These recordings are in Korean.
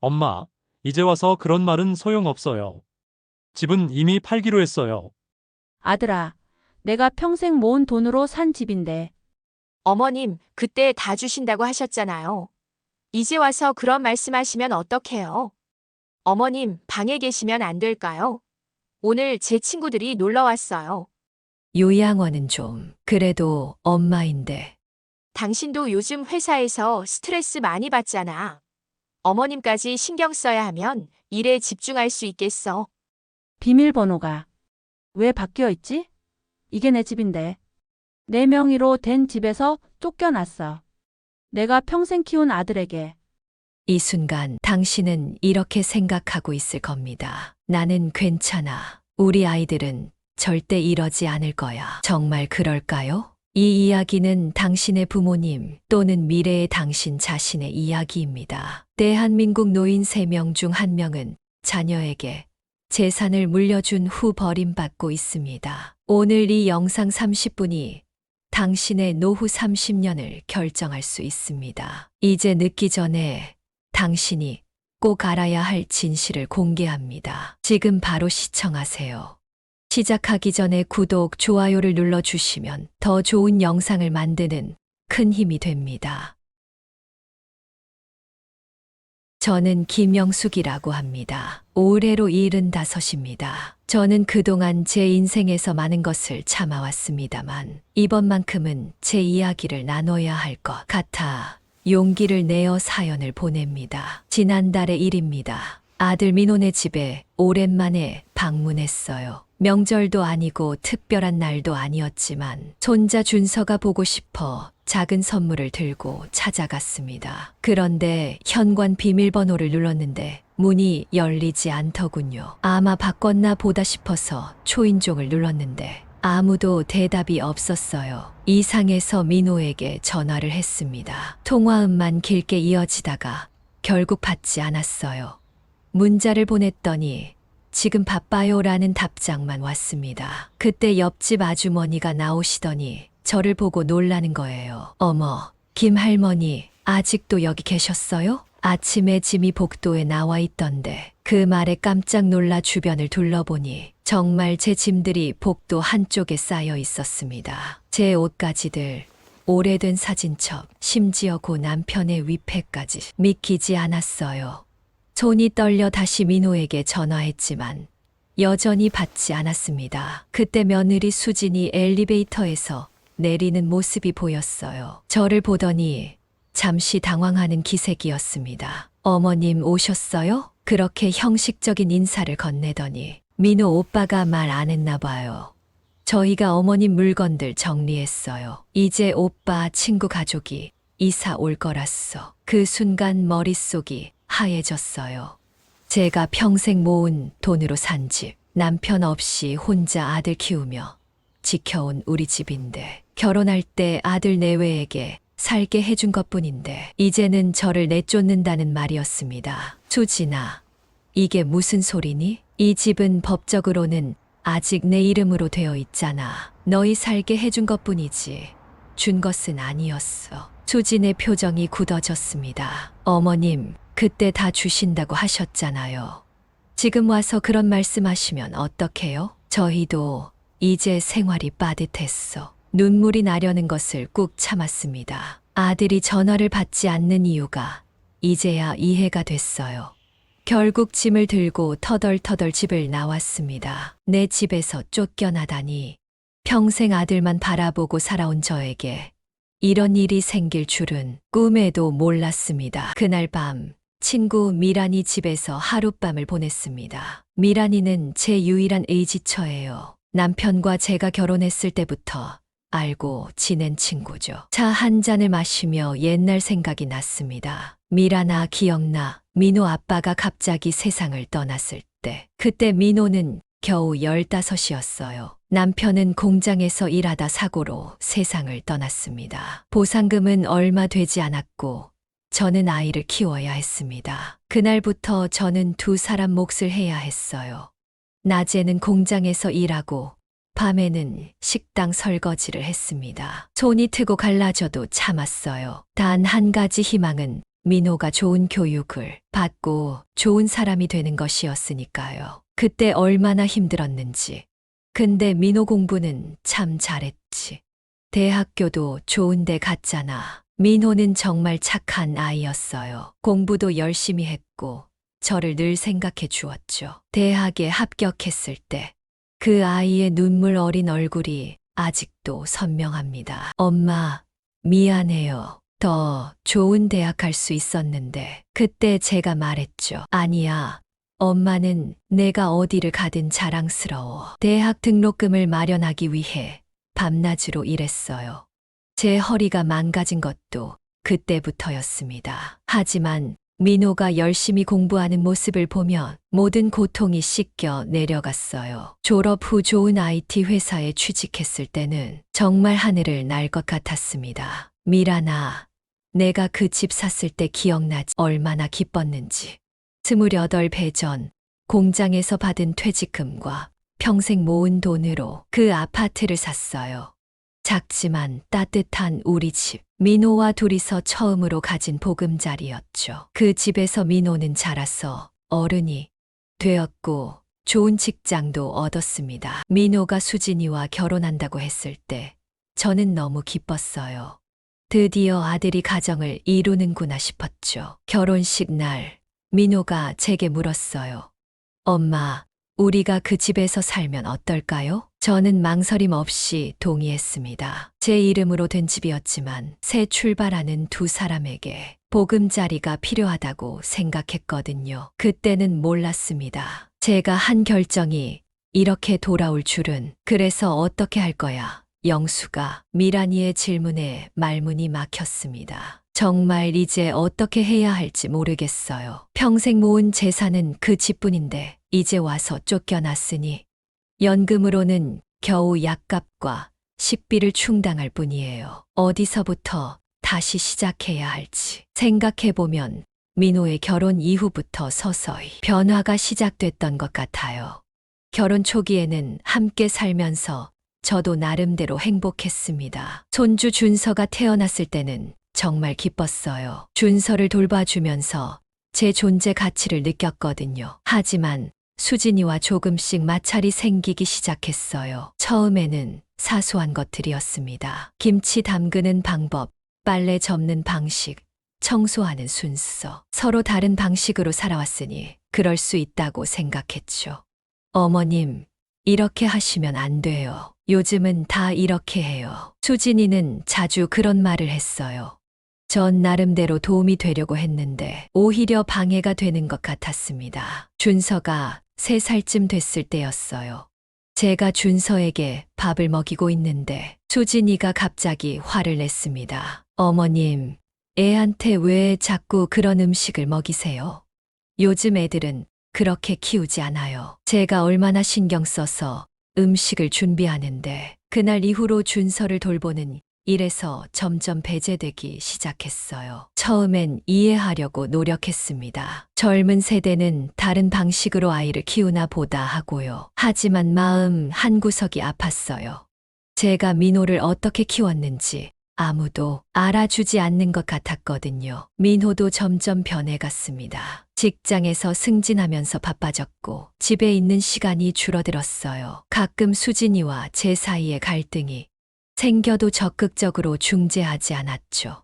엄마, 이제 와서 그런 말은 소용없어요. 집은 이미 팔기로 했어요. 아들아, 내가 평생 모은 돈으로 산 집인데. 어머님, 그때 다 주신다고 하셨잖아요. 이제 와서 그런 말씀하시면 어떡해요? 어머님, 방에 계시면 안 될까요? 오늘 제 친구들이 놀러 왔어요. 요양원은 좀, 그래도 엄마인데. 당신도 요즘 회사에서 스트레스 많이 받잖아. 어머님까지 신경 써야 하면 일에 집중할 수 있겠어. 비밀번호가 왜 바뀌어 있지? 이게 내 집인데. 내 명의로 된 집에서 쫓겨났어. 내가 평생 키운 아들에게. 이 순간 당신은 이렇게 생각하고 있을 겁니다. 나는 괜찮아. 우리 아이들은 절대 이러지 않을 거야. 정말 그럴까요? 이 이야기는 당신의 부모님 또는 미래의 당신 자신의 이야기입니다. 대한민국 노인 3명 중 1명은 자녀에게 재산을 물려준 후 버림받고 있습니다. 오늘 이 영상 30분이 당신의 노후 30년을 결정할 수 있습니다. 이제 늦기 전에 당신이 꼭 알아야 할 진실을 공개합니다. 지금 바로 시청하세요. 시작하기 전에 구독, 좋아요를 눌러주시면 더 좋은 영상을 만드는 큰 힘이 됩니다. 저는 김영숙이라고 합니다. 올해로 75입니다. 저는 그동안 제 인생에서 많은 것을 참아왔습니다만 이번만큼은 제 이야기를 나눠야 할 것 같아 용기를 내어 사연을 보냅니다. 지난달의 일입니다. 아들 민호네 집에 오랜만에 방문했어요. 명절도 아니고 특별한 날도 아니었지만 손자 준서가 보고 싶어 작은 선물을 들고 찾아갔습니다. 그런데 현관 비밀번호를 눌렀는데 문이 열리지 않더군요. 아마 바꿨나 보다 싶어서 초인종을 눌렀는데 아무도 대답이 없었어요. 이상해서 민호에게 전화를 했습니다. 통화음만 길게 이어지다가 결국 받지 않았어요. 문자를 보냈더니 지금 바빠요 라는 답장만 왔습니다. 그때 옆집 아주머니가 나오시더니 저를 보고 놀라는 거예요. 어머, 김할머니 아직도 여기 계셨어요? 아침에 짐이 복도에 나와 있던데 그 말에 깜짝 놀라 주변을 둘러보니 정말 제 짐들이 복도 한쪽에 쌓여 있었습니다. 제 옷가지들, 오래된 사진첩, 심지어 고 남편의 위패까지 믿기지 않았어요. 손이 떨려 다시 민호에게 전화했지만 여전히 받지 않았습니다. 그때 며느리 수진이 엘리베이터에서 내리는 모습이 보였어요. 저를 보더니 잠시 당황하는 기색이었습니다. 어머님 오셨어요? 그렇게 형식적인 인사를 건네더니 민호 오빠가 말 안 했나 봐요. 저희가 어머님 물건들 정리했어요. 이제 오빠 친구 가족이 이사 올 거랐어. 그 순간 머릿속이 하얘졌어요. 제가 평생 모은 돈으로 산 집, 남편 없이 혼자 아들 키우며 지켜온 우리 집인데 결혼할 때 아들 내외에게 살게 해준 것뿐인데 이제는 저를 내쫓는다는 말이었습니다. 수진아, 이게 무슨 소리니? 이 집은 법적으로는 아직 내 이름으로 되어 있잖아. 너희 살게 해준 것뿐이지 준 것은 아니었어. 수진의 표정이 굳어졌습니다. 어머님, 그때 다 주신다고 하셨잖아요. 지금 와서 그런 말씀하시면 어떡해요? 저희도 이제 생활이 빠듯했어. 눈물이 나려는 것을 꾹 참았습니다. 아들이 전화를 받지 않는 이유가 이제야 이해가 됐어요. 결국 짐을 들고 터덜터덜 집을 나왔습니다. 내 집에서 쫓겨나다니 평생 아들만 바라보고 살아온 저에게 이런 일이 생길 줄은 꿈에도 몰랐습니다. 그날 밤 친구 미란이 집에서 하룻밤을 보냈습니다. 미란이는 제 유일한 의지처예요. 남편과 제가 결혼했을 때부터 알고 지낸 친구죠. 차 한 잔을 마시며 옛날 생각이 났습니다. 미란아, 기억나? 민호 아빠가 갑자기 세상을 떠났을 때. 그때 민호는 겨우 15이었어요. 남편은 공장에서 일하다 사고로 세상을 떠났습니다. 보상금은 얼마 되지 않았고 저는 아이를 키워야 했습니다. 그날부터 저는 두 사람 몫을 해야 했어요. 낮에는 공장에서 일하고 밤에는 식당 설거지를 했습니다. 손이 트고 갈라져도 참았어요. 단 한 가지 희망은 민호가 좋은 교육을 받고 좋은 사람이 되는 것이었으니까요. 그때 얼마나 힘들었는지. 근데 민호 공부는 참 잘했지. 대학교도 좋은 데 갔잖아. 민호는 정말 착한 아이였어요. 공부도 열심히 했고 저를 늘 생각해 주었죠. 대학에 합격했을 때 그 아이의 눈물 어린 얼굴이 아직도 선명합니다. 엄마, 미안해요. 더 좋은 대학 갈 수 있었는데 그때 제가 말했죠. 아니야. 엄마는 내가 어디를 가든 자랑스러워. 대학 등록금을 마련하기 위해 밤낮으로 일했어요. 제 허리가 망가진 것도 그때부터였습니다. 하지만 민호가 열심히 공부하는 모습을 보면 모든 고통이 씻겨 내려갔어요. 졸업 후 좋은 IT 회사에 취직했을 때는 정말 하늘을 날 것 같았습니다. 미란아, 내가 그 집 샀을 때 기억나지? 얼마나 기뻤는지. 28배 전 공장에서 받은 퇴직금과 평생 모은 돈으로 그 아파트를 샀어요. 작지만 따뜻한 우리 집. 민호와 둘이서 처음으로 가진 보금자리였죠. 그 집에서 민호는 자라서 어른이 되었고 좋은 직장도 얻었습니다. 민호가 수진이와 결혼한다고 했을 때 저는 너무 기뻤어요. 드디어 아들이 가정을 이루는구나 싶었죠. 결혼식 날 민호가 제게 물었어요. 엄마, 우리가 그 집에서 살면 어떨까요? 저는 망설임 없이 동의했습니다. 제 이름으로 된 집이었지만 새 출발하는 두 사람에게 보금자리가 필요하다고 생각했거든요. 그때는 몰랐습니다. 제가 한 결정이 이렇게 돌아올 줄은. 그래서 어떻게 할 거야? 영수가. 미란이의 질문에 말문이 막혔습니다. 정말 이제 어떻게 해야 할지 모르겠어요. 평생 모은 재산은 그 집뿐인데 이제 와서 쫓겨났으니 연금으로는 겨우 약값과 식비를 충당할 뿐이에요. 어디서부터 다시 시작해야 할지 생각해보면 민호의 결혼 이후부터 서서히 변화가 시작됐던 것 같아요. 결혼 초기에는 함께 살면서 저도 나름대로 행복했습니다. 손주 준서가 태어났을 때는 정말 기뻤어요. 준서를 돌봐주면서 제 존재 가치를 느꼈거든요. 하지만 수진이와 조금씩 마찰이 생기기 시작했어요. 처음에는 사소한 것들이었습니다. 김치 담그는 방법, 빨래 접는 방식, 청소하는 순서. 서로 다른 방식으로 살아왔으니 그럴 수 있다고 생각했죠. 어머님, 이렇게 하시면 안 돼요. 요즘은 다 이렇게 해요. 수진이는 자주 그런 말을 했어요. 전 나름대로 도움이 되려고 했는데 오히려 방해가 되는 것 같았습니다. 준서가 3살쯤 됐을 때였어요. 제가 준서에게 밥을 먹이고 있는데 수진이가 갑자기 화를 냈습니다. 어머님, 애한테 왜 자꾸 그런 음식을 먹이세요? 요즘 애들은 그렇게 키우지 않아요. 제가 얼마나 신경 써서 음식을 준비하는데 그날 이후로 준서를 돌보는 일에서 점점 배제되기 시작했어요. 처음엔 이해하려고 노력했습니다. 젊은 세대는 다른 방식으로 아이를 키우나 보다 하고요. 하지만 마음 한구석이 아팠어요. 제가 민호를 어떻게 키웠는지 아무도 알아주지 않는 것 같았거든요. 민호도 점점 변해갔습니다. 직장에서 승진하면서 바빠졌고 집에 있는 시간이 줄어들었어요. 가끔 수진이와 제 사이에 갈등이 생겨도 적극적으로 중재하지 않았죠.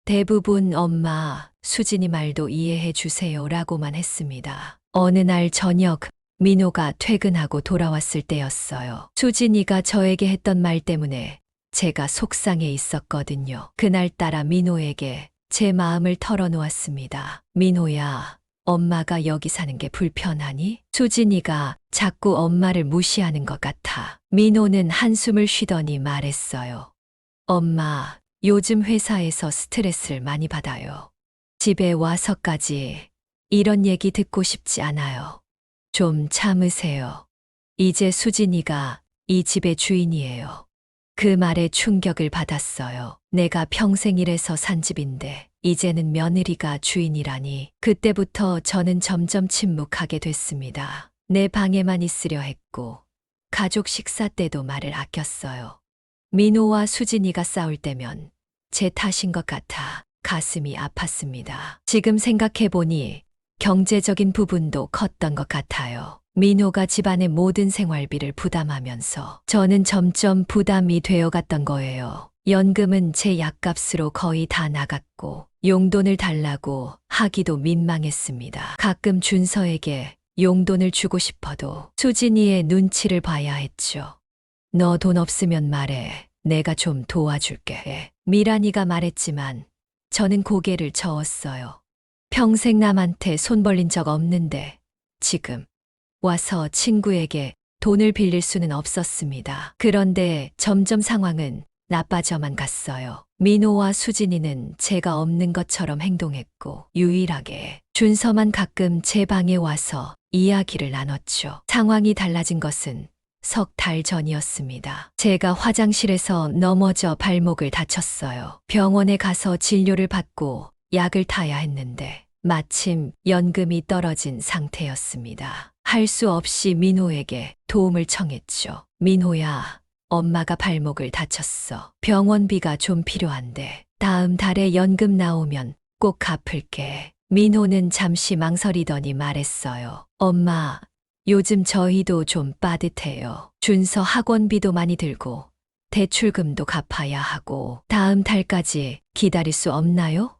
대부분 엄마, 수진이 말도 이해해 주세요 라고만 했습니다. 어느 날 저녁 민호가 퇴근하고 돌아왔을 때였어요. 수진이가 저에게 했던 말 때문에 제가 속상해 있었거든요. 그날따라 민호에게 제 마음을 털어놓았습니다. 민호야, 엄마가 여기 사는 게 불편하니? 수진이가 자꾸 엄마를 무시하는 것 같아. 민호는 한숨을 쉬더니 말했어요. 엄마, 요즘 회사에서 스트레스를 많이 받아요. 집에 와서까지 이런 얘기 듣고 싶지 않아요. 좀 참으세요. 이제 수진이가 이 집의 주인이에요. 그 말에 충격을 받았어요. 내가 평생 일해서 산 집인데 이제는 며느리가 주인이라니. 그때부터 저는 점점 침묵하게 됐습니다. 내 방에만 있으려 했고 가족 식사 때도 말을 아꼈어요. 민호와 수진이가 싸울 때면 제 탓인 것 같아 가슴이 아팠습니다. 지금 생각해보니 경제적인 부분도 컸던 것 같아요. 민호가 집안의 모든 생활비를 부담하면서 저는 점점 부담이 되어갔던 거예요. 연금은 제 약값으로 거의 다 나갔고 용돈을 달라고 하기도 민망했습니다. 가끔 준서에게 용돈을 주고 싶어도 수진이의 눈치를 봐야 했죠. 너 돈 없으면 말해. 내가 좀 도와줄게. 미란이가 말했지만 저는 고개를 저었어요. 평생 남한테 손 벌린 적 없는데 지금 와서 친구에게 돈을 빌릴 수는 없었습니다. 그런데 점점 상황은 나빠져만 갔어요. 민호와 수진이는 제가 없는 것처럼 행동했고 유일하게 준서만 가끔 제 방에 와서 이야기를 나눴죠. 상황이 달라진 것은 석 달 전이었습니다. 제가 화장실에서 넘어져 발목을 다쳤어요. 병원에 가서 진료를 받고 약을 타야 했는데 마침 연금이 떨어진 상태였습니다. 할 수 없이 민호에게 도움을 청했죠. 민호야, 엄마가 발목을 다쳤어. 병원비가 좀 필요한데 다음 달에 연금 나오면 꼭 갚을게. 민호는 잠시 망설이더니 말했어요. 엄마, 요즘 저희도 좀 빠듯해요. 준서 학원비도 많이 들고 대출금도 갚아야 하고 다음 달까지 기다릴 수 없나요?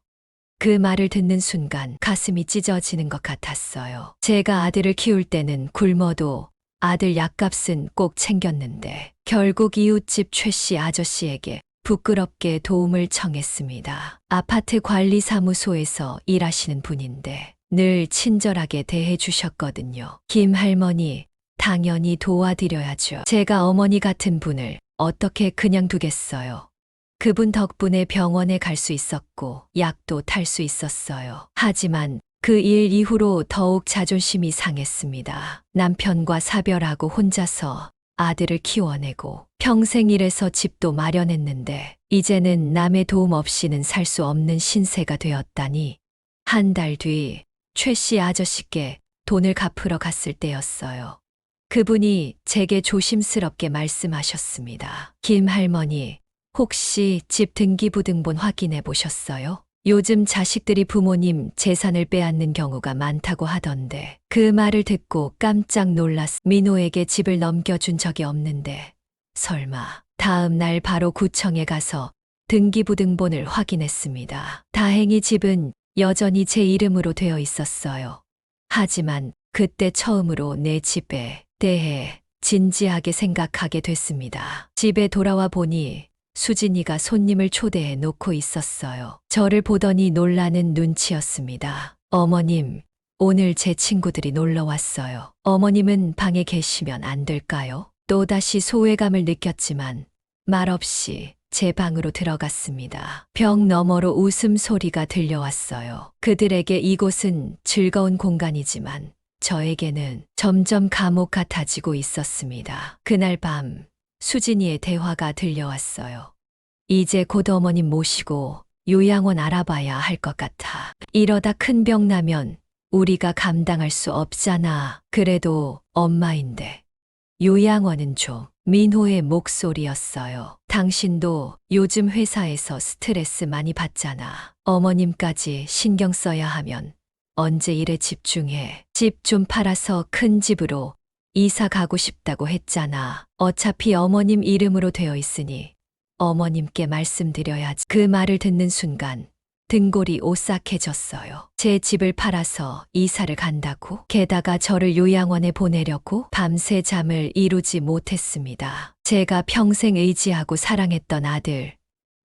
그 말을 듣는 순간 가슴이 찢어지는 것 같았어요. 제가 아들을 키울 때는 굶어도 아들 약값은 꼭 챙겼는데 결국 이웃집 최 씨 아저씨에게 부끄럽게 도움을 청했습니다. 아파트 관리사무소에서 일하시는 분인데 늘 친절하게 대해 주셨거든요. 김 할머니, 당연히 도와드려야죠. 제가 어머니 같은 분을 어떻게 그냥 두겠어요. 그분 덕분에 병원에 갈 수 있었고 약도 탈 수 있었어요. 하지만 그 일 이후로 더욱 자존심이 상했습니다. 남편과 사별하고 혼자서 아들을 키워내고 평생 일해서 집도 마련했는데 이제는 남의 도움 없이는 살 수 없는 신세가 되었다니. 한 달 뒤 최 씨 아저씨께 돈을 갚으러 갔을 때였어요. 그분이 제게 조심스럽게 말씀하셨습니다. 김 할머니, 혹시 집 등기부등본 확인해 보셨어요? 요즘 자식들이 부모님 재산을 빼앗는 경우가 많다고 하던데 그 말을 듣고 깜짝 놀랐. 민호에게 집을 넘겨준 적이 없는데 설마. 다음 날 바로 구청에 가서 등기부등본을 확인했습니다. 다행히 집은 여전히 제 이름으로 되어 있었어요. 하지만 그때 처음으로 내 집에 대해 진지하게 생각하게 됐습니다. 집에 돌아와 보니 수진이가 손님을 초대해 놓고 있었어요. 저를 보더니 놀라는 눈치였습니다. 어머님, 오늘 제 친구들이 놀러 왔어요. 어머님은 방에 계시면 안 될까요? 또다시 소외감을 느꼈지만 말없이 제 방으로 들어갔습니다. 벽 너머로 웃음소리가 들려왔어요. 그들에게 이곳은 즐거운 공간이지만 저에게는 점점 감옥 같아지고 있었습니다. 그날 밤 수진이의 대화가 들려왔어요. 이제 곧 어머님 모시고 요양원 알아봐야 할 것 같아. 이러다 큰 병 나면 우리가 감당할 수 없잖아. 그래도 엄마인데. 요양원은 좀. 민호의 목소리였어요. 당신도 요즘 회사에서 스트레스 많이 받잖아. 어머님까지 신경 써야 하면 언제 일에 집중해. 집 좀 팔아서 큰 집으로 이사 가고 싶다고 했잖아. 어차피 어머님 이름으로 되어 있으니 어머님께 말씀드려야지. 그 말을 듣는 순간 등골이 오싹해졌어요. 제 집을 팔아서 이사를 간다고? 게다가 저를 요양원에 보내려고? 밤새 잠을 이루지 못했습니다. 제가 평생 의지하고 사랑했던 아들,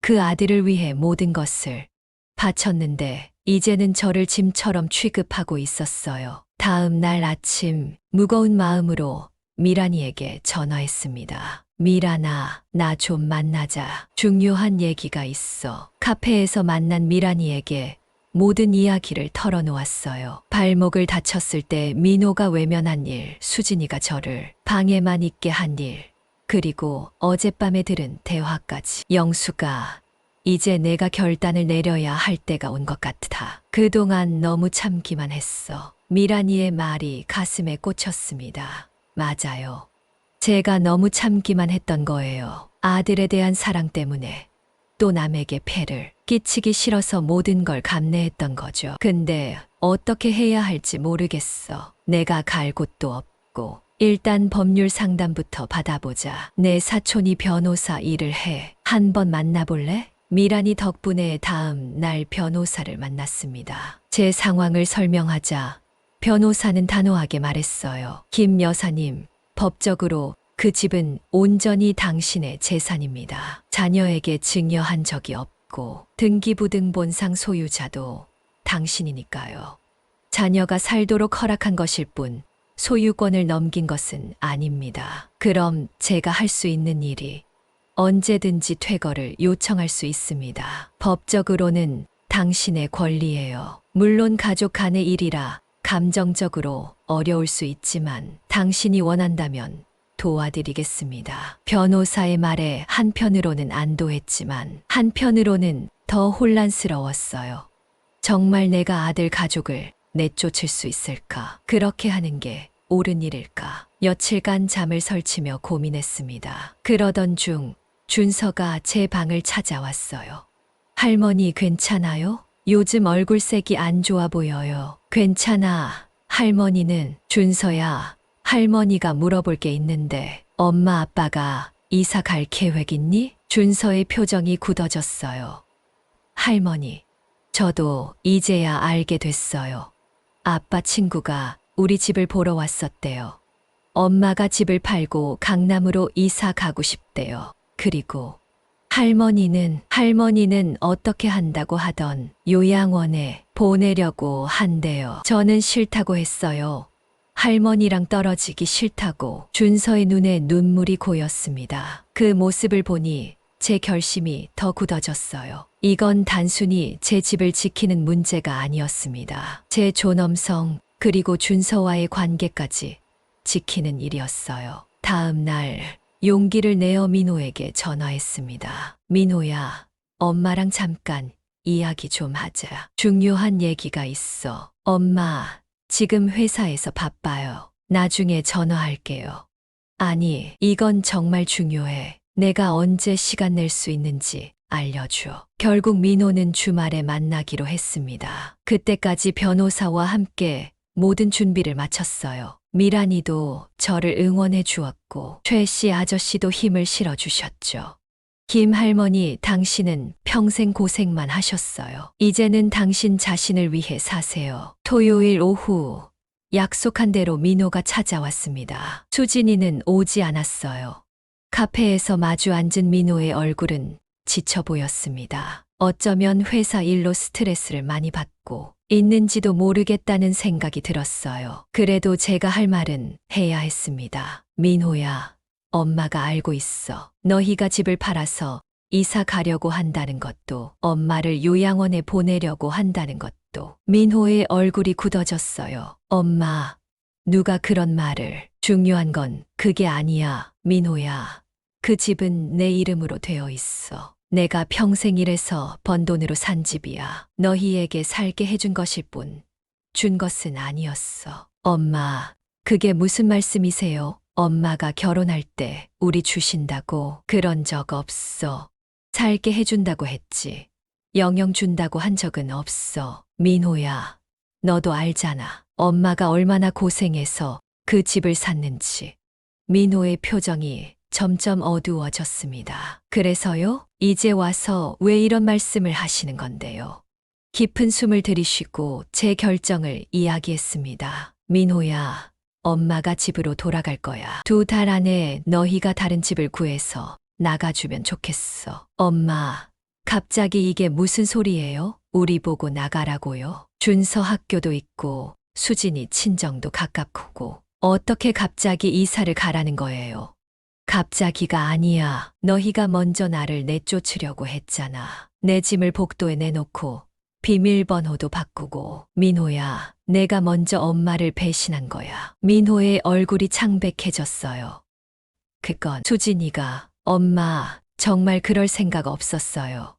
그 아들을 위해 모든 것을 바쳤는데 이제는 저를 짐처럼 취급하고 있었어요. 다음 날 아침 무거운 마음으로 미란이에게 전화했습니다. 미란아, 나 좀 만나자. 중요한 얘기가 있어. 카페에서 만난 미란이에게 모든 이야기를 털어놓았어요. 발목을 다쳤을 때 민호가 외면한 일, 수진이가 저를 방에만 있게 한 일, 그리고 어젯밤에 들은 대화까지. 영수가, 이제 내가 결단을 내려야 할 때가 온 것 같아. 그동안 너무 참기만 했어. 미란이의 말이 가슴에 꽂혔습니다. 맞아요. 제가 너무 참기만 했던 거예요. 아들에 대한 사랑 때문에 또 남에게 폐를 끼치기 싫어서 모든 걸 감내했던 거죠. 근데 어떻게 해야 할지 모르겠어. 내가 갈 곳도 없고. 일단 법률 상담부터 받아보자. 내 사촌이 변호사 일을 해. 한번 만나볼래? 미란이 덕분에 다음 날 변호사를 만났습니다. 제 상황을 설명하자 변호사는 단호하게 말했어요. 김 여사님, 법적으로 그 집은 온전히 당신의 재산입니다. 자녀에게 증여한 적이 없고 등기부등본상 소유자도 당신이니까요. 자녀가 살도록 허락한 것일 뿐 소유권을 넘긴 것은 아닙니다. 그럼 제가 할 수 있는 일이 언제든지 퇴거를 요청할 수 있습니다. 법적으로는 당신의 권리예요. 물론 가족 간의 일이라 감정적으로 어려울 수 있지만 당신이 원한다면 도와드리겠습니다. 변호사의 말에 한편으로는 안도했지만 한편으로는 더 혼란스러웠어요. 정말 내가 아들 가족을 내쫓을 수 있을까? 그렇게 하는 게 옳은 일일까? 며칠간 잠을 설치며 고민했습니다. 그러던 중 준서가 제 방을 찾아왔어요. 할머니 괜찮아요? 요즘 얼굴색이 안 좋아 보여요. 괜찮아. 할머니는. 준서야, 할머니가 물어볼 게 있는데 엄마 아빠가 이사 갈 계획 있니? 준서의 표정이 굳어졌어요. 할머니, 저도 이제야 알게 됐어요. 아빠 친구가 우리 집을 보러 왔었대요. 엄마가 집을 팔고 강남으로 이사 가고 싶대요. 그리고 할머니는 어떻게 한다고 하던 요양원에 보내려고 한대요. 저는 싫다고 했어요. 할머니랑 떨어지기 싫다고. 준서의 눈에 눈물이 고였습니다. 그 모습을 보니 제 결심이 더 굳어졌어요. 이건 단순히 제 집을 지키는 문제가 아니었습니다. 제 존엄성 그리고 준서와의 관계까지 지키는 일이었어요. 다음 날 용기를 내어 민호에게 전화했습니다. 민호야, 엄마랑 잠깐 이야기 좀 하자. 중요한 얘기가 있어. 엄마, 지금 회사에서 바빠요. 나중에 전화할게요. 아니, 이건 정말 중요해. 내가 언제 시간 낼 수 있는지 알려줘. 결국 민호는 주말에 만나기로 했습니다. 그때까지 변호사와 함께 모든 준비를 마쳤어요. 미란이도 저를 응원해 주었고 최 씨 아저씨도 힘을 실어주셨죠. 김 할머니, 당신은 평생 고생만 하셨어요. 이제는 당신 자신을 위해 사세요. 토요일 오후 약속한 대로 민호가 찾아왔습니다. 수진이는 오지 않았어요. 카페에서 마주 앉은 민호의 얼굴은 지쳐 보였습니다. 어쩌면 회사 일로 스트레스를 많이 받고 있는지도 모르겠다는 생각이 들었어요. 그래도 제가 할 말은 해야 했습니다. 민호야, 엄마가 알고 있어. 너희가 집을 팔아서 이사 가려고 한다는 것도, 엄마를 요양원에 보내려고 한다는 것도. 민호의 얼굴이 굳어졌어요. 엄마, 누가 그런 말을. 중요한 건 그게 아니야. 민호야, 그 집은 내 이름으로 되어 있어. 내가 평생 일해서 번 돈으로 산 집이야. 너희에게 살게 해준 것일 뿐, 준 것은 아니었어. 엄마, 그게 무슨 말씀이세요? 엄마가 결혼할 때 우리 주신다고. 그런 적 없어. 살게 해준다고 했지. 영영 준다고 한 적은 없어. 민호야, 너도 알잖아. 엄마가 얼마나 고생해서 그 집을 샀는지. 민호의 표정이 점점 어두워졌습니다. 그래서요? 이제 와서 왜 이런 말씀을 하시는 건데요? 깊은 숨을 들이쉬고 제 결정을 이야기했습니다. 민호야, 엄마가 집으로 돌아갈 거야. 2달 안에 너희가 다른 집을 구해서 나가주면 좋겠어. 엄마, 갑자기 이게 무슨 소리예요? 우리 보고 나가라고요? 준서 학교도 있고 수진이 친정도 가깝고 어떻게 갑자기 이사를 가라는 거예요? 갑자기가 아니야. 너희가 먼저 나를 내쫓으려고 했잖아. 내 짐을 복도에 내놓고 비밀번호도 바꾸고. 민호야, 내가 먼저 엄마를 배신한 거야. 민호의 얼굴이 창백해졌어요. 그건 수진이가. 엄마, 정말 그럴 생각 없었어요.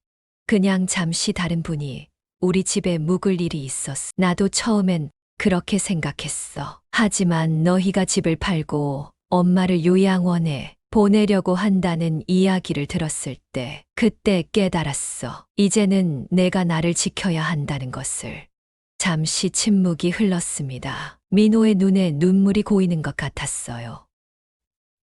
그냥 잠시 다른 분이 우리 집에 묵을 일이 있었어. 나도 처음엔 그렇게 생각했어. 하지만 너희가 집을 팔고 엄마를 요양원에 보내려고 한다는 이야기를 들었을 때 그때 깨달았어. 이제는 내가 나를 지켜야 한다는 것을. 잠시 침묵이 흘렀습니다. 민호의 눈에 눈물이 고이는 것 같았어요.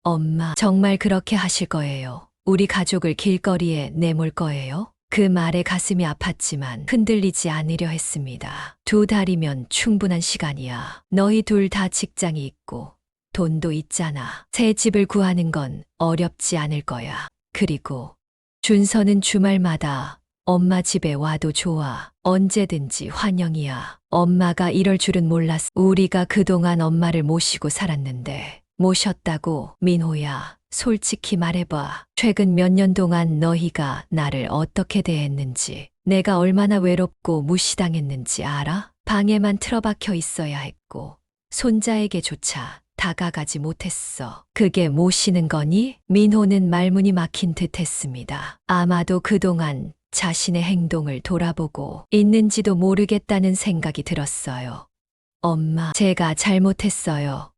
엄마, 정말 그렇게 하실 거예요? 우리 가족을 길거리에 내몰 거예요? 그 말에 가슴이 아팠지만 흔들리지 않으려 했습니다. 2달이면 충분한 시간이야. 너희 둘 다 직장이 있고 돈도 있잖아. 새 집을 구하는 건 어렵지 않을 거야. 그리고 준서는 주말마다 엄마 집에 와도 좋아. 언제든지 환영이야. 엄마가 이럴 줄은 몰랐어. 우리가 그동안 엄마를 모시고 살았는데. 모셨다고? 민호야, 솔직히 말해봐. 최근 몇 년 동안 너희가 나를 어떻게 대했는지, 내가 얼마나 외롭고 무시당했는지 알아? 방에만 틀어박혀 있어야 했고, 손자에게조차 다가가지 못했어. 그게 모시는 거니? 민호는 말문이 막힌 듯 했습니다. 아마도 그동안 자신의 행동을 돌아보고 있는지도 모르겠다는 생각이 들었어요. 엄마, 제가 잘못했어요.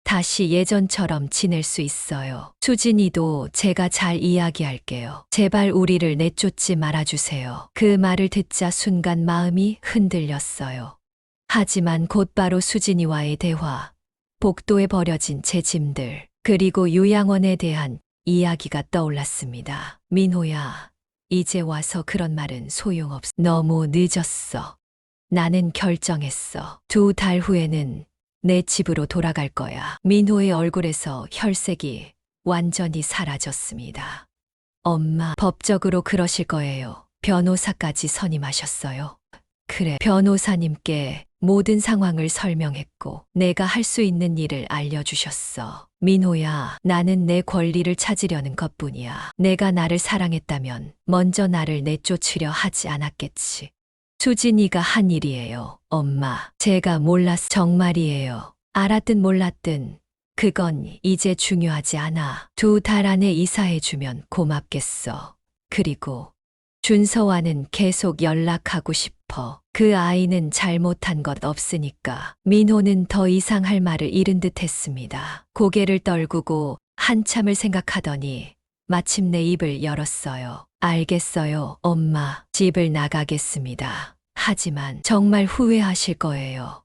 다시 예전처럼 지낼 수 있어요. 수진이도 제가 잘 이야기할게요. 제발 우리를 내쫓지 말아주세요. 그 말을 듣자 순간 마음이 흔들렸어요. 하지만 곧바로 수진이와의 대화, 복도에 버려진 제 짐들, 그리고 요양원에 대한 이야기가 떠올랐습니다. 민호야, 이제 와서 그런 말은 소용없어. 너무 늦었어. 나는 결정했어. 2달 후에는 내 집으로 돌아갈 거야. 민호의 얼굴에서 혈색이 완전히 사라졌습니다. 엄마, 법적으로 그러실 거예요. 변호사까지 선임하셨어요. 그래, 변호사님께 모든 상황을 설명했고 내가 할 수 있는 일을 알려주셨어. 민호야, 나는 내 권리를 찾으려는 것뿐이야. 내가 나를 사랑했다면 먼저 나를 내쫓으려 하지 않았겠지. 수진이가 한 일이에요. 엄마, 제가 몰랐어. 정말이에요. 알았든 몰랐든 그건 이제 중요하지 않아. 2달 안에 이사해주면 고맙겠어. 그리고 준서와는 계속 연락하고 싶어. 그 아이는 잘못한 것 없으니까. 민호는 더 이상 할 말을 잃은 듯 했습니다. 고개를 떨구고 한참을 생각하더니 마침내 입을 열었어요. 알겠어요, 엄마. 집을 나가겠습니다. 하지만 정말 후회하실 거예요.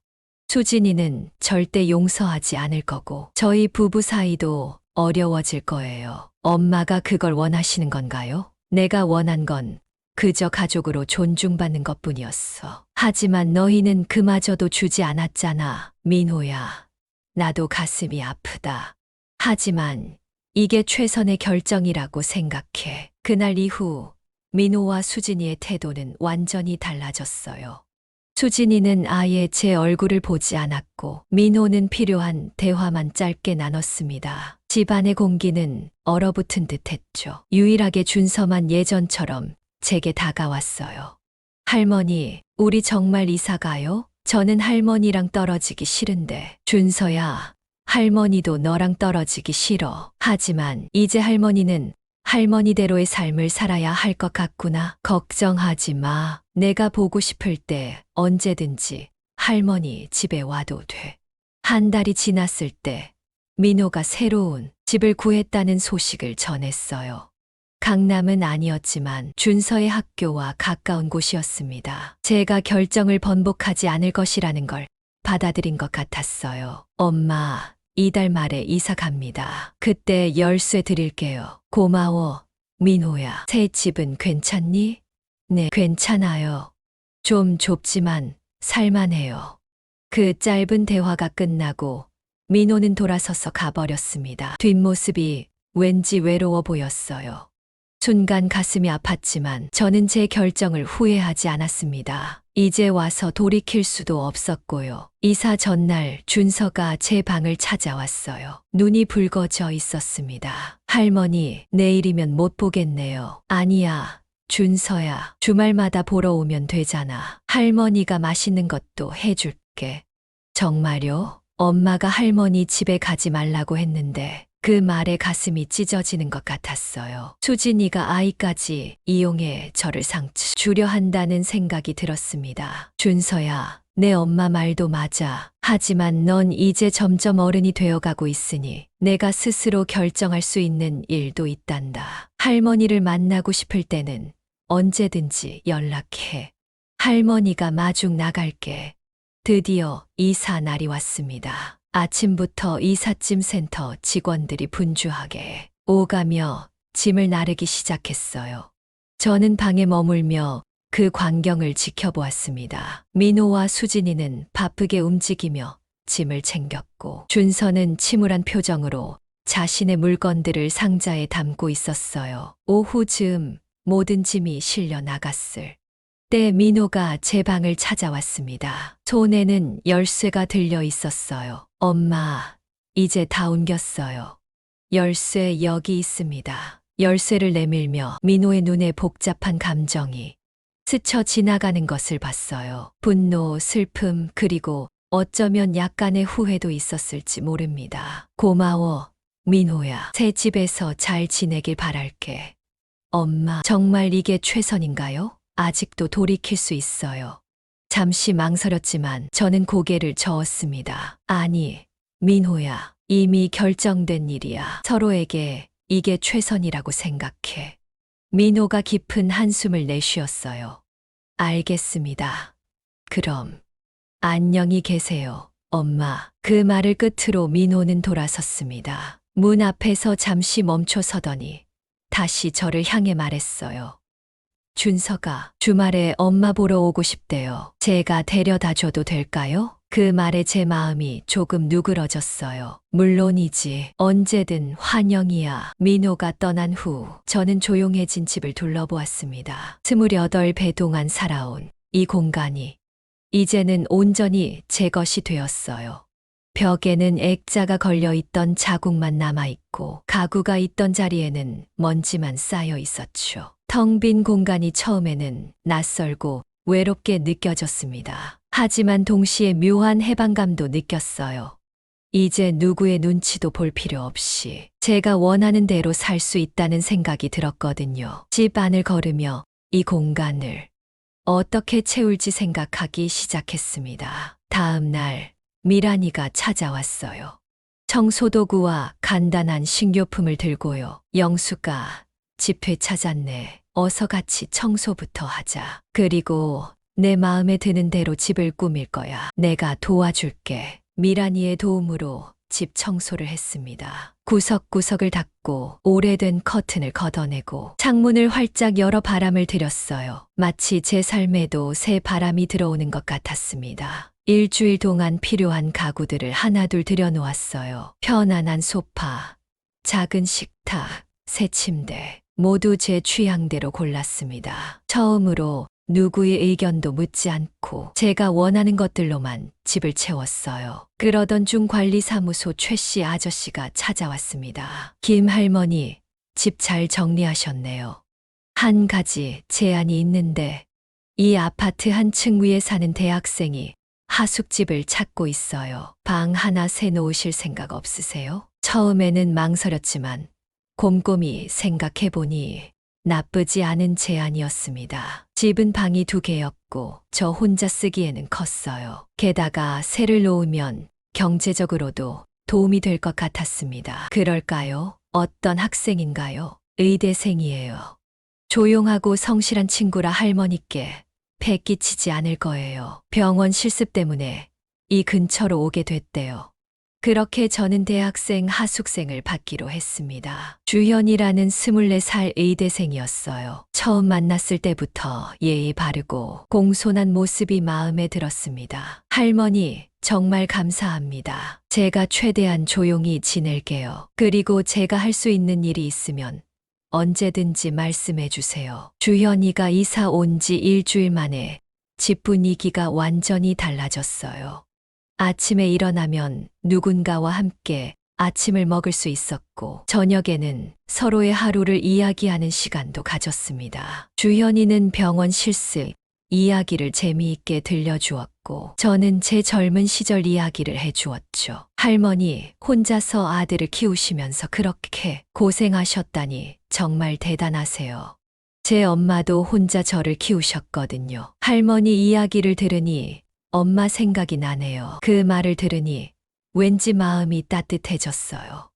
수진이는 절대 용서하지 않을 거고 저희 부부 사이도 어려워질 거예요. 엄마가 그걸 원하시는 건가요? 내가 원한 건 그저 가족으로 존중받는 것뿐이었어. 하지만 너희는 그마저도 주지 않았잖아. 민호야, 나도 가슴이 아프다. 하지만 이게 최선의 결정이라고 생각해. 그날 이후 민호와 수진이의 태도는 완전히 달라졌어요. 수진이는 아예 제 얼굴을 보지 않았고 민호는 필요한 대화만 짧게 나눴습니다. 집안의 공기는 얼어붙은 듯했죠. 유일하게 준서만 예전처럼 제게 다가왔어요. 할머니, 우리 정말 이사 가요? 저는 할머니랑 떨어지기 싫은데. 준서야, 할머니도 너랑 떨어지기 싫어. 하지만 이제 할머니는 할머니대로의 삶을 살아야 할 것 같구나. 걱정하지 마. 내가 보고 싶을 때 언제든지 할머니 집에 와도 돼. 한 달이 지났을 때 민호가 새로운 집을 구했다는 소식을 전했어요. 강남은 아니었지만 준서의 학교와 가까운 곳이었습니다. 제가 결정을 번복하지 않을 것이라는 걸 받아들인 것 같았어요. 엄마, 2달 말에 이사 갑니다. 그때 열쇠 드릴게요. 고마워, 민호야. 새 집은 괜찮니? 네, 괜찮아요. 좀 좁지만 살만해요. 그 짧은 대화가 끝나고 민호는 돌아서서 가버렸습니다. 뒷모습이 왠지 외로워 보였어요. 순간 가슴이 아팠지만 저는 제 결정을 후회하지 않았습니다. 이제 와서 돌이킬 수도 없었고요. 이사 전날 준서가 제 방을 찾아왔어요. 눈이 붉어져 있었습니다. 할머니, 내일이면 못 보겠네요. 아니야, 준서야. 주말마다 보러 오면 되잖아. 할머니가 맛있는 것도 해줄게. 정말요? 엄마가 할머니 집에 가지 말라고 했는데 그 말에 가슴이 찢어지는 것 같았어요. 수진이가 아이까지 이용해 저를 상처 주려 한다는 생각이 들었습니다. 준서야, 내 엄마 말도 맞아. 하지만 넌 이제 점점 어른이 되어가고 있으니 내가 스스로 결정할 수 있는 일도 있단다. 할머니를 만나고 싶을 때는 언제든지 연락해. 할머니가 마중 나갈게. 드디어 이사 날이 왔습니다. 아침부터 이삿짐 센터 직원들이 분주하게 오가며 짐을 나르기 시작했어요. 저는 방에 머물며 그 광경을 지켜보았습니다. 민호와 수진이는 바쁘게 움직이며 짐을 챙겼고 준서는 침울한 표정으로 자신의 물건들을 상자에 담고 있었어요. 오후 즈음 모든 짐이 실려 나갔을 때 민호가 제 방을 찾아왔습니다. 손에는 열쇠가 들려 있었어요. 엄마, 이제 다 옮겼어요. 열쇠 여기 있습니다. 열쇠를 내밀며 민호의 눈에 복잡한 감정이 스쳐 지나가는 것을 봤어요. 분노, 슬픔, 그리고 어쩌면 약간의 후회도 있었을지 모릅니다. 고마워, 민호야. 새 집에서 잘 지내길 바랄게. 엄마, 정말 이게 최선인가요? 아직도 돌이킬 수 있어요. 잠시 망설였지만 저는 고개를 저었습니다. 아니, 민호야. 이미 결정된 일이야. 서로에게 이게 최선이라고 생각해. 민호가 깊은 한숨을 내쉬었어요. 알겠습니다. 그럼 안녕히 계세요, 엄마. 그 말을 끝으로 민호는 돌아섰습니다. 문 앞에서 잠시 멈춰 서더니 다시 저를 향해 말했어요. 준서가 주말에 엄마 보러 오고 싶대요. 제가 데려다 줘도 될까요? 그 말에 제 마음이 조금 누그러졌어요. 물론이지. 언제든 환영이야. 민호가 떠난 후 저는 조용해진 집을 둘러보았습니다. 28배 동안 살아온 이 공간이 이제는 온전히 제 것이 되었어요. 벽에는 액자가 걸려있던 자국만 남아있고 가구가 있던 자리에는 먼지만 쌓여 있었죠. 텅 빈 공간이 처음에는 낯설고 외롭게 느껴졌습니다. 하지만 동시에 묘한 해방감도 느꼈어요. 이제 누구의 눈치도 볼 필요 없이 제가 원하는 대로 살 수 있다는 생각이 들었거든요. 집 안을 걸으며 이 공간을 어떻게 채울지 생각하기 시작했습니다. 다음 날 미란이가 찾아왔어요. 청소도구와 간단한 식료품을 들고요. 영수가 집 되찾았네. 어서 같이 청소부터 하자. 그리고 내 마음에 드는 대로 집을 꾸밀 거야. 내가 도와줄게. 미란이의 도움으로 집 청소를 했습니다. 구석구석을 닦고 오래된 커튼을 걷어내고 창문을 활짝 열어 바람을 들였어요. 마치 제 삶에도 새 바람이 들어오는 것 같았습니다. 일주일 동안 필요한 가구들을 하나둘 들여놓았어요. 편안한 소파, 작은 식탁, 새 침대, 모두 제 취향대로 골랐습니다. 처음으로 누구의 의견도 묻지 않고 제가 원하는 것들로만 집을 채웠어요. 그러던 중 관리사무소 최 씨 아저씨가 찾아왔습니다. 김 할머니, 집 잘 정리하셨네요. 한 가지 제안이 있는데 이 아파트 한 층 위에 사는 대학생이 하숙집을 찾고 있어요. 방 하나 새 놓으실 생각 없으세요? 처음에는 망설였지만 곰곰이 생각해보니 나쁘지 않은 제안이었습니다. 집은 방이 2개였고 저 혼자 쓰기에는 컸어요. 게다가 새를 놓으면 경제적으로도 도움이 될 것 같았습니다. 그럴까요? 어떤 학생인가요? 의대생이에요. 조용하고 성실한 친구라 할머니께 배 끼치지 않을 거예요. 병원 실습 때문에 이 근처로 오게 됐대요. 그렇게 저는 대학생 하숙생을 받기로 했습니다. 주현이라는 24살 의대생이었어요. 처음 만났을 때부터 예의 바르고 공손한 모습이 마음에 들었습니다. 할머니, 정말 감사합니다. 제가 최대한 조용히 지낼게요. 그리고 제가 할 수 있는 일이 있으면 언제든지 말씀해 주세요. 주현이가 이사 온 지 일주일 만에 집 분위기가 완전히 달라졌어요. 아침에 일어나면 누군가와 함께 아침을 먹을 수 있었고 저녁에는 서로의 하루를 이야기하는 시간도 가졌습니다. 주현이는 병원 실습 이야기를 재미있게 들려주었고 저는 제 젊은 시절 이야기를 해주었죠. 할머니, 혼자서 아들을 키우시면서 그렇게 고생하셨다니 정말 대단하세요. 제 엄마도 혼자 저를 키우셨거든요. 할머니 이야기를 들으니 엄마 생각이 나네요. 그 말을 들으니 왠지 마음이 따뜻해졌어요.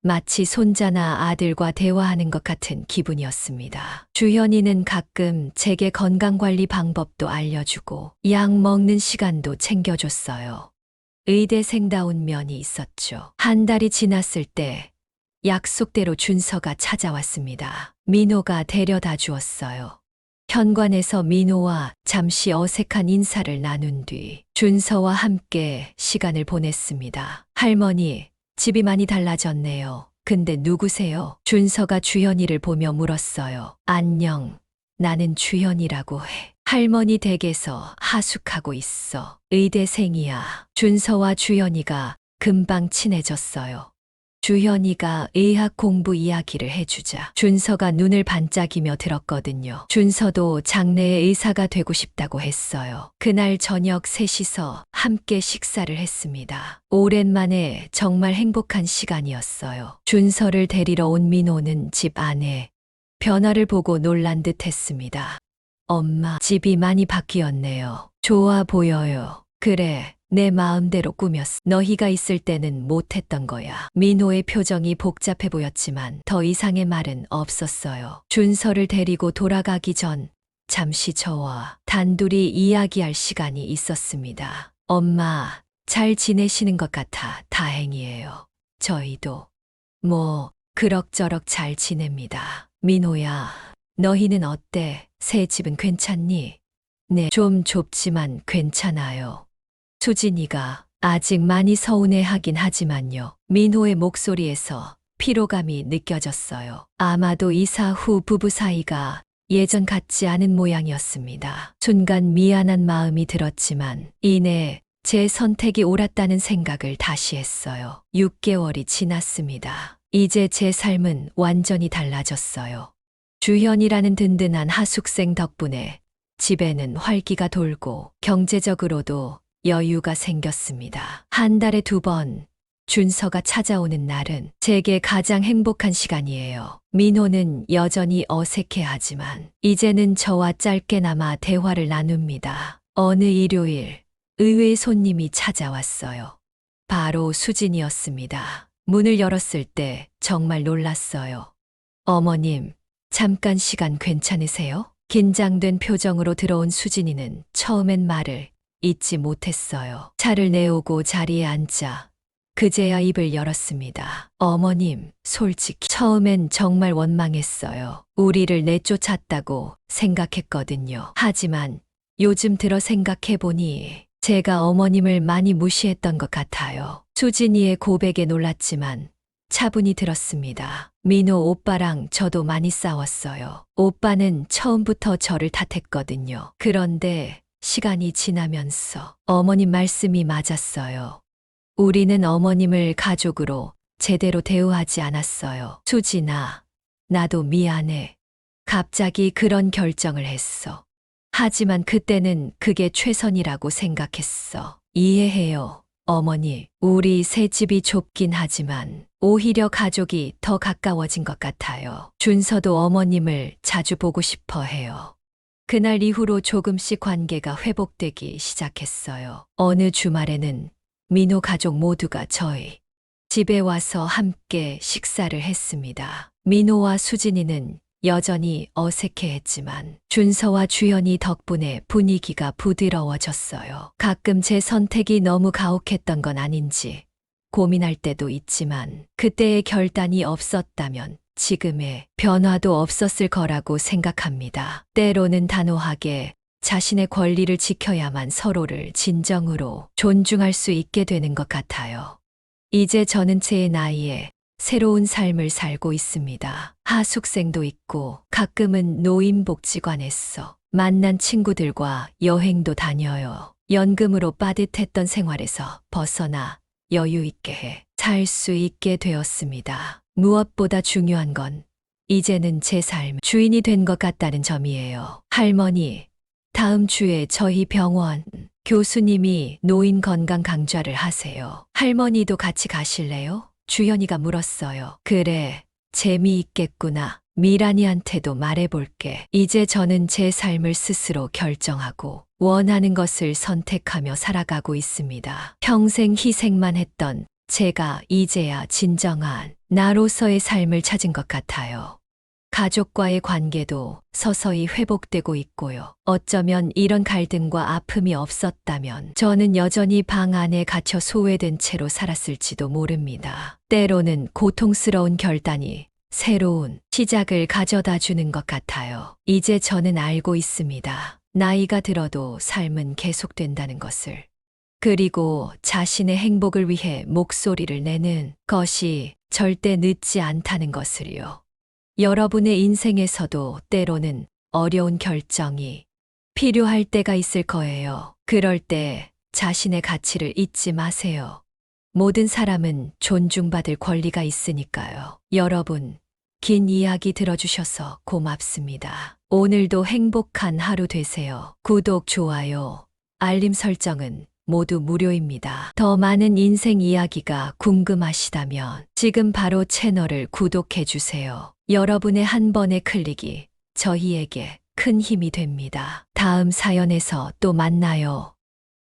마치 손자나 아들과 대화하는 것 같은 기분이었습니다. 주현이는 가끔 제게 건강관리 방법도 알려주고 약 먹는 시간도 챙겨줬어요. 의대생다운 면이 있었죠. 한 달이 지났을 때 약속대로 준서가 찾아왔습니다. 민호가 데려다 주었어요. 현관에서 민호와 잠시 어색한 인사를 나눈 뒤 준서와 함께 시간을 보냈습니다. 할머니, 집이 많이 달라졌네요. 근데 누구세요? 준서가 주현이를 보며 물었어요. 안녕, 나는 주현이라고 해. 할머니 댁에서 하숙하고 있어. 의대생이야. 준서와 주현이가 금방 친해졌어요. 주현이가 의학 공부 이야기를 해주자 준서가 눈을 반짝이며 들었거든요. 준서도 장래의 의사가 되고 싶다고 했어요. 그날 저녁 셋이서 함께 식사를 했습니다. 오랜만에 정말 행복한 시간이었어요. 준서를 데리러 온 민호는 집 안에 변화를 보고 놀란 듯 했습니다. 엄마, 집이 많이 바뀌었네요. 좋아 보여요. 그래. 내 마음대로 꾸몄어. 너희가 있을 때는 못했던 거야. 민호의 표정이 복잡해 보였지만 더 이상의 말은 없었어요. 준서를 데리고 돌아가기 전 잠시 저와 단둘이 이야기할 시간이 있었습니다. 엄마, 잘 지내시는 것 같아 다행이에요. 저희도 그럭저럭 잘 지냅니다. 민호야, 너희는 어때? 새 집은 괜찮니? 네, 좀 좁지만 괜찮아요. 수진이가 아직 많이 서운해하긴 하지만요. 민호의 목소리에서 피로감이 느껴졌어요. 아마도 이사 후 부부 사이가 예전 같지 않은 모양이었습니다. 순간 미안한 마음이 들었지만 이내 제 선택이 옳았다는 생각을 다시 했어요. 6개월이 지났습니다. 이제 제 삶은 완전히 달라졌어요. 주현이라는 든든한 하숙생 덕분에 집에는 활기가 돌고 경제적으로도 여유가 생겼습니다. 한 달에 2번 준서가 찾아오는 날은 제게 가장 행복한 시간이에요. 민호는 여전히 어색해하지만 이제는 저와 짧게나마 대화를 나눕니다. 어느 일요일 의외의 손님이 찾아왔어요. 바로 수진이었습니다. 문을 열었을 때 정말 놀랐어요. 어머님, 잠깐 시간 괜찮으세요? 긴장된 표정으로 들어온 수진이는 처음엔 말을 잊지 못했어요. 차를 내오고 자리에 앉자 그제야 입을 열었습니다. 어머님, 솔직히 처음엔 정말 원망했어요. 우리를 내쫓았다고 생각했거든요. 하지만 요즘 들어 생각해보니 제가 어머님을 많이 무시했던 것 같아요. 수진이의 고백에 놀랐지만 차분히 들었습니다. 민호 오빠랑 저도 많이 싸웠어요. 오빠는 처음부터 저를 탓했거든요. 그런데 시간이 지나면서 어머님 말씀이 맞았어요. 우리는 어머님을 가족으로 제대로 대우하지 않았어요. 수진아, 나도 미안해. 갑자기 그런 결정을 했어. 하지만 그때는 그게 최선이라고 생각했어. 이해해요, 어머니. 우리 새 집이 좁긴 하지만 오히려 가족이 더 가까워진 것 같아요. 준서도 어머님을 자주 보고 싶어 해요. 그날 이후로 조금씩 관계가 회복되기 시작했어요. 어느 주말에는 민호 가족 모두가 저희 집에 와서 함께 식사를 했습니다. 민호와 수진이는 여전히 어색해했지만 준서와 주현이 덕분에 분위기가 부드러워졌어요. 가끔 제 선택이 너무 가혹했던 건 아닌지 고민할 때도 있지만 그때의 결단이 없었다면 지금의 변화도 없었을 거라고 생각합니다. 때로는 단호하게 자신의 권리를 지켜야만 서로를 진정으로 존중할 수 있게 되는 것 같아요. 이제 저는 제 나이에 새로운 삶을 살고 있습니다. 하숙생도 있고 가끔은 노인복지관에서 만난 친구들과 여행도 다녀요. 연금으로 빠듯했던 생활에서 벗어나 여유 있게 살 수 있게 되었습니다. 무엇보다 중요한 건 이제는 제 삶 주인이 된 것 같다는 점이에요. 할머니, 다음 주에 저희 병원 교수님이 노인 건강 강좌를 하세요. 할머니도 같이 가실래요? 주현이가 물었어요. 그래, 재미있겠구나. 미란이한테도 말해볼게. 이제 저는 제 삶을 스스로 결정하고 원하는 것을 선택하며 살아가고 있습니다. 평생 희생만 했던 제가 이제야 진정한 나로서의 삶을 찾은 것 같아요. 가족과의 관계도 서서히 회복되고 있고요. 어쩌면 이런 갈등과 아픔이 없었다면 저는 여전히 방 안에 갇혀 소외된 채로 살았을지도 모릅니다. 때로는 고통스러운 결단이 새로운 시작을 가져다 주는 것 같아요. 이제 저는 알고 있습니다. 나이가 들어도 삶은 계속된다는 것을. 그리고 자신의 행복을 위해 목소리를 내는 것이 절대 늦지 않다는 것을요. 여러분의 인생에서도 때로는 어려운 결정이 필요할 때가 있을 거예요. 그럴 때 자신의 가치를 잊지 마세요. 모든 사람은 존중받을 권리가 있으니까요. 여러분, 긴 이야기 들어주셔서 고맙습니다. 오늘도 행복한 하루 되세요. 구독, 좋아요, 알림 설정은 모두 무료입니다. 더 많은 인생 이야기가 궁금하시다면 지금 바로 채널을 구독해 주세요. 여러분의 한 번의 클릭이 저희에게 큰 힘이 됩니다. 다음 사연에서 또 만나요.